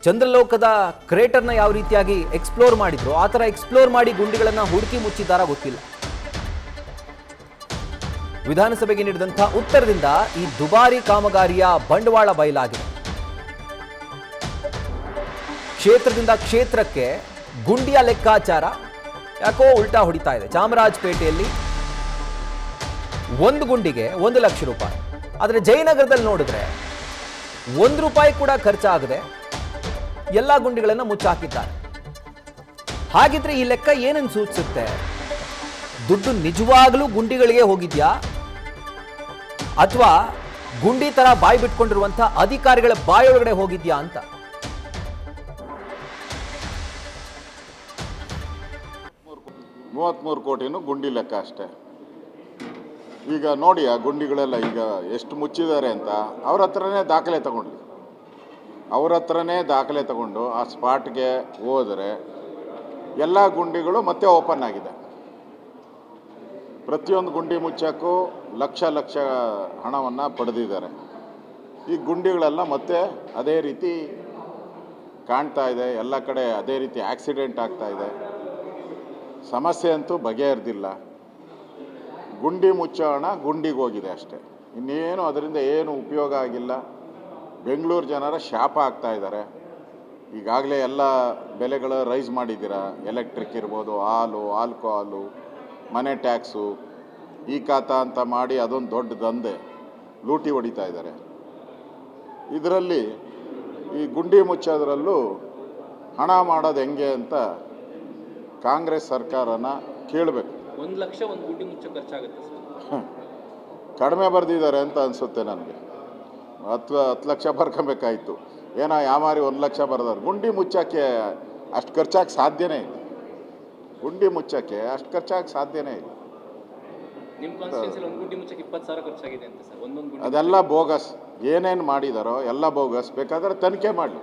ಚಂದ್ರಲೋಕದ ಕ್ರೇಟರ್ನ ಯಾವ ರೀತಿಯಾಗಿ ಎಕ್ಸ್ಪ್ಲೋರ್ ಮಾಡಿದ್ರು ಆ ಥರ ಎಕ್ಸ್ಪ್ಲೋರ್ ಮಾಡಿ ಗುಂಡಿಗಳನ್ನು ಹುಡುಕಿ ಮುಚ್ಚಿದ್ದಾರ ಗೊತ್ತಿಲ್ಲ. ವಿಧಾನಸಭೆಗೆ ನೀಡಿದಂಥ ಉತ್ತರದಿಂದ ಈ ದುಬಾರಿ ಕಾಮಗಾರಿಯ ಬಂಡವಾಳ ಬಯಲಾಗಿದೆ. ಕ್ಷೇತ್ರದಿಂದ ಕ್ಷೇತ್ರಕ್ಕೆ ಗುಂಡಿಯ ಲೆಕ್ಕಾಚಾರ ಯಾಕೋ ಉಲ್ಟಾ ಹೊಡಿತಾ ಇದೆ. ಚಾಮರಾಜಪೇಟೆಯಲ್ಲಿ ಒಂದು ಗುಂಡಿಗೆ 1 ಲಕ್ಷ ರೂಪಾಯಿ, ಆದರೆ ಜಯನಗರದಲ್ಲಿ ನೋಡಿದ್ರೆ ₹1 ಕೂಡ ಖರ್ಚಾಗದೆ ಎಲ್ಲ ಗುಂಡಿಗಳನ್ನು ಮುಚ್ಚಾಕಿದ್ದಾರೆ. ಹಾಗಿದ್ರೆ ಈ ಲೆಕ್ಕ ಏನನ್ನು ಸೂಚಿಸುತ್ತೆ? ದುಡ್ಡು ನಿಜವಾಗ್ಲೂ ಗುಂಡಿಗಳಿಗೆ ಹೋಗಿದ್ಯಾ ಅಥವಾ ಗುಂಡಿ ತರ ಬಾಯಿ ಬಿಟ್ಕೊಂಡಿರುವಂತ ಅಧಿಕಾರಿಗಳ ಬಾಯೊಳಗಡೆ ಹೋಗಿದ್ಯಾ ಅಂತ? $33 ಕೋಟಿನೂ ಗುಂಡಿ ಲೆಕ್ಕ ಅಷ್ಟೇ. ಈಗ ನೋಡಿ ಆ ಗುಂಡಿಗಳೆಲ್ಲ ಈಗ ಎಷ್ಟು ಮುಚ್ಚಿದ್ದಾರೆ ಅಂತ ಅವ್ರ ಹತ್ರನೇ ದಾಖಲೆ ತಗೊಂಡು ಆ ಸ್ಪಾಟ್ಗೆ ಹೋದರೆ ಎಲ್ಲ ಗುಂಡಿಗಳು ಮತ್ತೆ ಓಪನ್ ಆಗಿದೆ. ಪ್ರತಿಯೊಂದು ಗುಂಡಿ ಮುಚ್ಚಕ್ಕೂ ಲಕ್ಷ ಹಣವನ್ನು ಪಡೆದಿದ್ದಾರೆ. ಈ ಗುಂಡಿಗಳೆಲ್ಲ ಮತ್ತೆ ಅದೇ ರೀತಿ ಕಾಣ್ತಾ ಇದೆ. ಎಲ್ಲ ಕಡೆ ಅದೇ ರೀತಿ ಆಕ್ಸಿಡೆಂಟ್ ಆಗ್ತಾ ಇದೆ. ಸಮಸ್ಯೆ ಅಂತೂ ಬಗೆಹರಿದಿಲ್ಲ. ಗುಂಡಿ ಮುಚ್ಚೋ ಹಣ ಗುಂಡಿಗೆ ಹೋಗಿದೆ ಅಷ್ಟೇ, ಇನ್ನೇನು ಅದರಿಂದ ಏನು ಉಪಯೋಗ ಆಗಿಲ್ಲ. ಬೆಂಗಳೂರು ಜನರ ಶಾಪ ಆಗ್ತಾ ಇದ್ದಾರೆ. ಈಗಾಗಲೇ ಎಲ್ಲ ಬೆಲೆಗಳು ರೈಸ್ ಮಾಡಿದ್ದೀರಾ. ಎಲೆಕ್ಟ್ರಿಕ್ ಇರ್ಬೋದು, ಹಾಲು, ಆಲ್ಕೋಹಾಲು, ಮನೆ ಟ್ಯಾಕ್ಸು, ಈ ಖಾತಾ ಅಂತ ಮಾಡಿ ಅದೊಂದು ದೊಡ್ಡ ದಂಧೆ ಲೂಟಿ ಹೊಡಿತಾ ಇದ್ದಾರೆ. ಇದರಲ್ಲಿ ಈ ಗುಂಡಿ ಮುಚ್ಚೋದ್ರಲ್ಲೂ ಹಣ ಮಾಡೋದು ಹೆಂಗೆ ಅಂತ ಕಾಂಗ್ರೆಸ್ ಸರ್ಕಾರನ ಕೇಳಬೇಕು. 1 ಲಕ್ಷ ಒಂದು ಗುಂಡಿ ಮುಚ್ಚ ಖರ್ಚಾಗುತ್ತೆ ಸರ್. ಕಡಿಮೆ ಬರೆದಿದ್ದಾರೆ ಅಂತ ಅನಿಸುತ್ತೆ ನನಗೆ. 10 ಲಕ್ಷ ಬರ್ಕೊಬೇಕಾಯ್ತು. ಏನೋ ಯಾಮಾರಿ 1 ಲಕ್ಷ ಬರೆದಾರೆ. ಗುಂಡಿ ಮುಚ್ಚೋಕ್ಕೆ ಅಷ್ಟು ಖರ್ಚಾಗಕ್ಕೆ ಸಾಧ್ಯನೇ ಇಲ್ಲ. ನಿಮ್ಮ ಕಾನ್ಸ್ಟಿಟ್ಯೂನ್ಸಿಯಲ್ಲಿ ಒಂದು ಗುಂಡಿ ಮುಚ್ಚಕ್ಕೆ 20,000 ಖರ್ಚಾಗಿದೆ ಅಂತ ಸರ್. ಒಂದೊಂದು ಅದೆಲ್ಲ ಬೋಗಸ್. ಏನೇನು ಮಾಡಿದಾರೋ ಎಲ್ಲ ಬೋಗಸ್. ಬೇಕಾದರೆ ತನಿಖೆ ಮಾಡಲಿ.